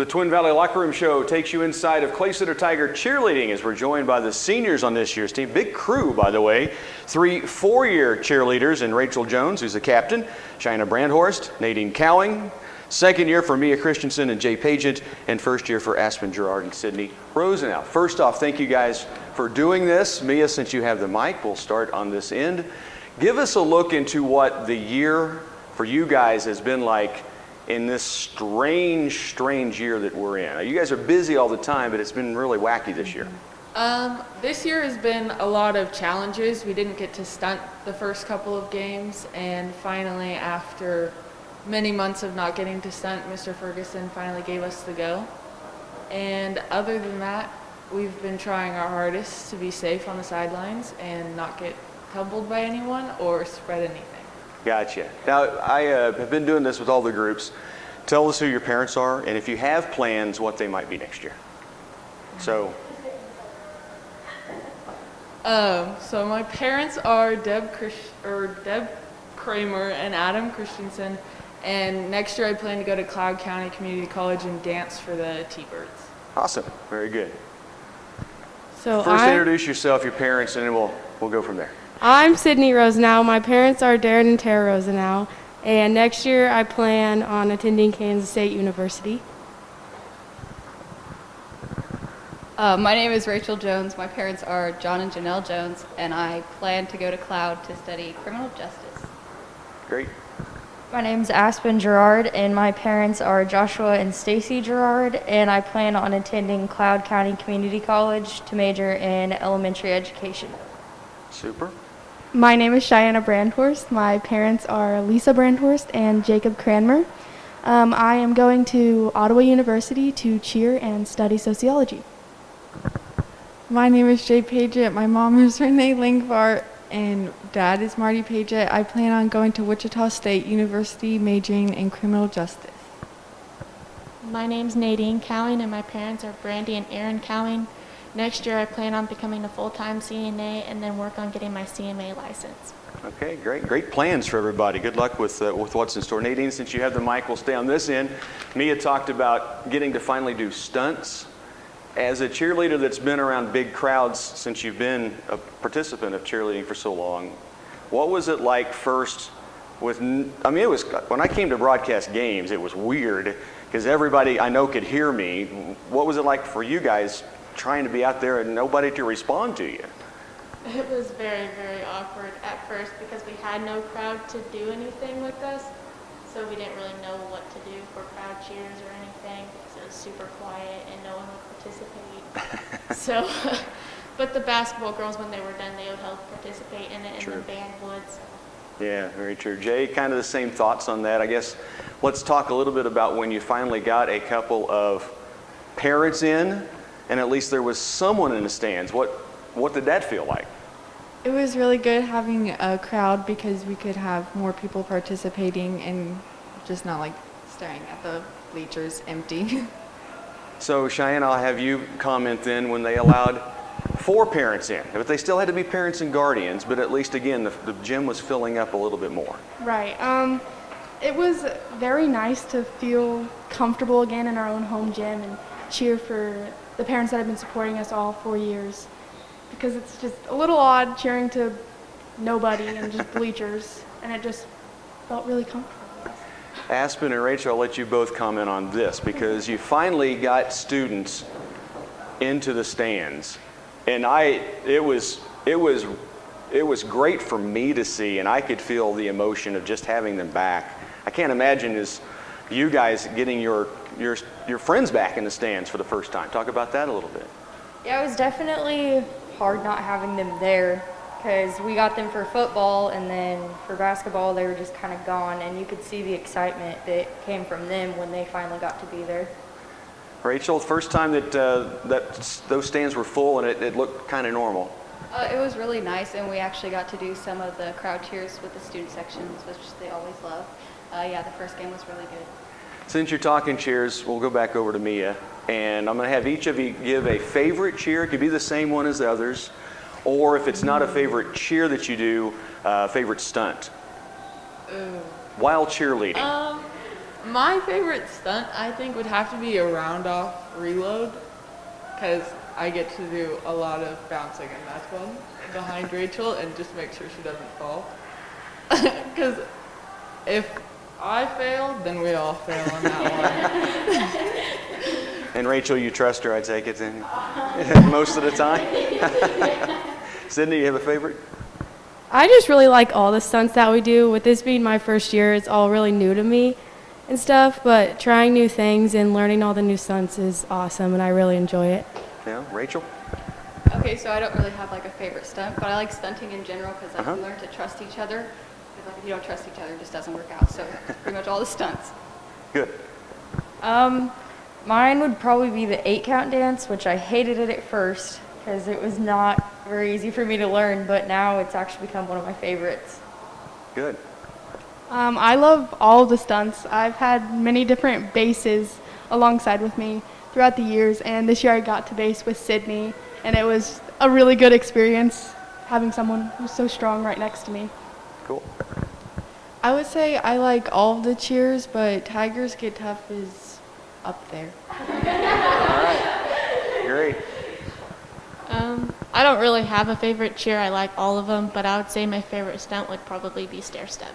The Twin Valley Locker Room Show takes you inside of Clay Center Tiger cheerleading as we're joined by the seniors on this year's team. Big crew, by the way. 3 4-year cheerleaders in Rachel Jones, who's the captain, China Brandhorst, Nadine Cowing, second year for Mia Christensen and Jay Pagent, and first year for Aspen Gerard and Sydney Rosenau. First off, thank you guys for doing this. Mia, since you have the mic, we'll start on this end. Give us a look into what the year for you guys has been like in this strange year that we're in. You guys are busy all the time, but it's been really wacky this year. This year has been a lot of challenges. We didn't get to stunt the first couple of games, and finally, after many months of not getting to stunt, Mr. Ferguson finally gave us the go. And other than that, we've been trying our hardest to be safe on the sidelines and not get tumbled by anyone or spread anything. Gotcha. Now, I have been doing this with all the groups. Tell us who your parents are, and if you have plans, what they might be next year. So my parents are Deb Kramer and Adam Christensen, and next year I plan to go to Cloud County Community College and dance for the T-Birds. Awesome. Very good. So First, introduce yourself, your parents, and then we'll go from there. I'm Sydney Rosenau. My parents are Darren and Tara Rosenau, and next year I plan on attending Kansas State University. My name is Rachel Jones. My parents are John and Janelle Jones, and I plan to go to Cloud to study criminal justice. Great. My name's Aspen Gerard, and my parents are Joshua and Stacy Gerard, and I plan on attending Cloud County Community College to major in elementary education. Super. My name is Cheyenne Brandhorst. My parents are Lisa Brandhorst and Jacob Cranmer. I am going to Ottawa University to cheer and study sociology. My name is Jay Pagent. My mom is Renee Langvar, and dad is Marty Pagent. I plan on going to Wichita State University, majoring in criminal justice. My name's Nadine Cowing, and my parents are Brandy and Aaron Cowing. Next year, I plan on becoming a full-time CNA and then work on getting my CMA license. Okay, great plans for everybody. Good luck with what's in store. Nadine, since you have the mic, we'll stay on this end. Mia talked about getting to finally do stunts. As a cheerleader that's been around big crowds since you've been a participant of cheerleading for so long, what was it like first it was, when I came to broadcast games, it was weird because everybody I know could hear me. What was it like for you guys trying to be out there and nobody to respond to you? It was very, very awkward at first because we had no crowd to do anything with us, so we didn't really know what to do for crowd cheers or anything because it was super quiet and no one would participate. So, but the basketball girls, when they were done, they would help participate in it, and the band would. Yeah, very true. Jay, kind of the same thoughts on that. I guess let's talk a little bit about when you finally got a couple of parents in, and at least there was someone in the stands. What did that feel like? It was really good having a crowd because we could have more people participating and just not like staring at the bleachers empty. So Cheyenne, I'll have you comment then when they allowed 4 parents in. But they still had to be parents and guardians, but at least again, the gym was filling up a little bit more. Right. It was very nice to feel comfortable again in our own home gym and cheer for the parents that have been supporting us all 4 years. Because it's just a little odd cheering to nobody and just bleachers, and it just felt really comfortable. Aspen and Rachel, I'll let you both comment on this because you finally got students into the stands, and it was great for me to see, and I could feel the emotion of just having them back. I can't imagine as you guys getting your friends back in the stands for the first time. Talk about that a little bit. Yeah, it was definitely hard not having them there because we got them for football, and then for basketball they were just kind of gone, and you could see the excitement that came from them when they finally got to be there. Rachel, first time that those stands were full and it looked kind of normal. It was really nice, and we actually got to do some of the crowd cheers with the student sections, which they always love. The first game was really good. Since you're talking cheers, we'll go back over to Mia, and I'm going to have each of you give a favorite cheer. It could be the same one as the others, or if it's not a favorite cheer that you do, favorite stunt. While cheerleading. My favorite stunt, I think, would have to be a round-off reload, because I get to do a lot of bouncing in that one behind Rachel and just make sure she doesn't fall. Because if I fail, then we all fail on that one. And Rachel, you trust her, I take it, then? Most of the time? Sydney, you have a favorite? I just really like all the stunts that we do. With this being my first year, it's all really new to me and stuff, but trying new things and learning all the new stunts is awesome, and I really enjoy it. Yeah, Rachel? Okay, so I don't really have like a favorite stunt, but I like stunting in general because Uh-huh. you learn to trust each other. Because like, if you don't trust each other, it just doesn't work out. So pretty much all the stunts. Good. Mine would probably be the 8-count dance, which I hated it at first because it was not very easy for me to learn, but now it's actually become one of my favorites. Good. I love all the stunts. I've had many different bases alongside with me throughout the years, and this year I got to base with Sydney, and it was a really good experience having someone who's so strong right next to me. Cool. I would say I like all of the cheers, but Tigers Get Tough is up there. All right. Great. I don't really have a favorite cheer. I like all of them, but I would say my favorite stunt would probably be stair step.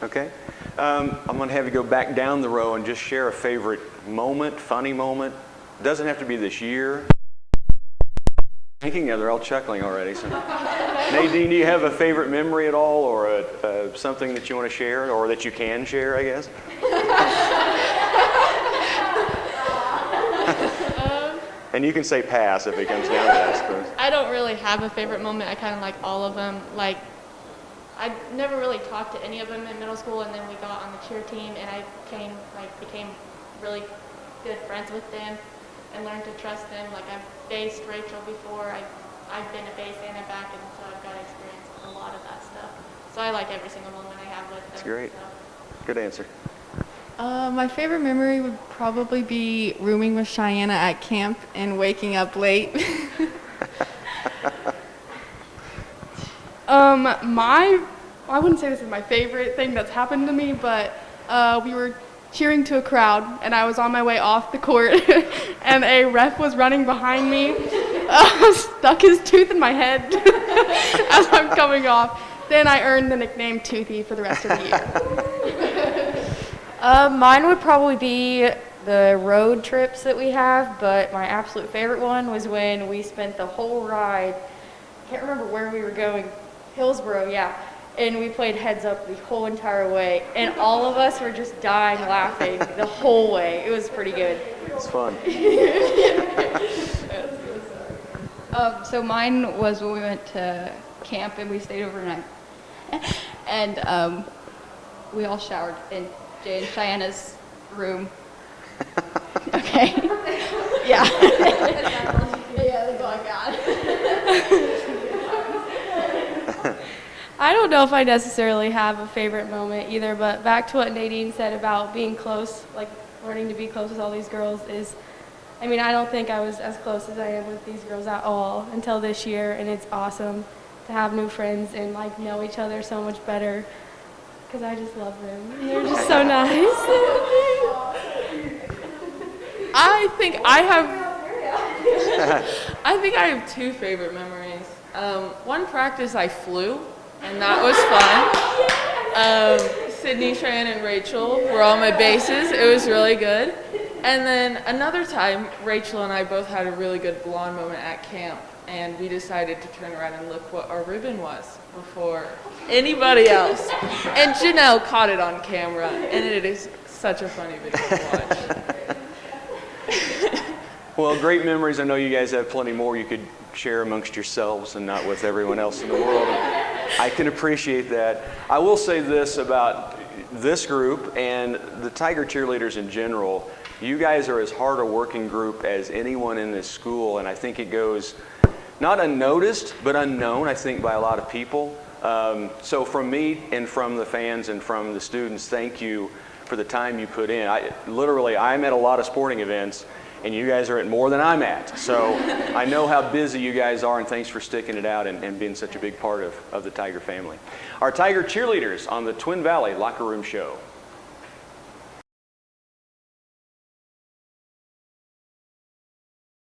Okay. I'm going to have you go back down the row and just share a favorite moment, funny moment. It doesn't have to be this year. Thinking of, they're all chuckling already. So. Nadine, do you have a favorite memory at all, or something that you want to share, or that you can share, I guess? And you can say pass if it comes down to that, I suppose. I don't really have a favorite moment. I kind of like all of them. Like, I never really talked to any of them in middle school, and then we got on the cheer team, and I became really good friends with them and learned to trust them. Like, I've based Rachel before. I've been a base and a back, and so I've got experience with a lot of that stuff. So I like every single moment I have with them. That's great. So. Good answer. My favorite memory would probably be rooming with Cheyenne at camp and waking up late. I wouldn't say this is my favorite thing that's happened to me, but we were cheering to a crowd, and I was on my way off the court, and a ref was running behind me, stuck his tooth in my head as I'm coming off. Then I earned the nickname Toothy for the rest of the year. Mine would probably be the road trips that we have, but my absolute favorite one was when we spent the whole ride, I can't remember where we were going, Hillsboro, yeah, and we played Heads Up the whole entire way, and all of us were just dying laughing the whole way. It was pretty good. It's fun. So mine was when we went to camp and we stayed overnight. And we all showered in Jay and Cheyenne's room. Okay. Yeah. Yeah, that's all I got. I don't know if I necessarily have a favorite moment either, but back to what Nadine said about being close, like learning to be close with all these girls is, I mean, I don't think I was as close as I am with these girls at all until this year, and it's awesome to have new friends and like know each other so much better because I just love them. And they're just so nice. I think I have two favorite memories. One practice I flew, and that was fun. Sydney, Cheyenne, and Rachel were all my bases. It was really good. And then another time, Rachel and I both had a really good blonde moment at camp, and we decided to turn around and look what our ribbon was before anybody else. And Janelle caught it on camera, and it is such a funny video to watch. Well, great memories. I know you guys have plenty more you could share amongst yourselves and not with everyone else in the world. I can appreciate that. I will say this about this group and the Tiger cheerleaders in general. You guys are as hard a working group as anyone in this school, and I think it goes not unnoticed, but unknown, I think, by a lot of people. So from me and from the fans and from the students, thank you for the time you put in. I'm at a lot of sporting events, and you guys are at more than I'm at. So I know how busy you guys are, and thanks for sticking it out and being such a big part of the Tiger family. Our Tiger cheerleaders on the Twin Valley Locker Room Show.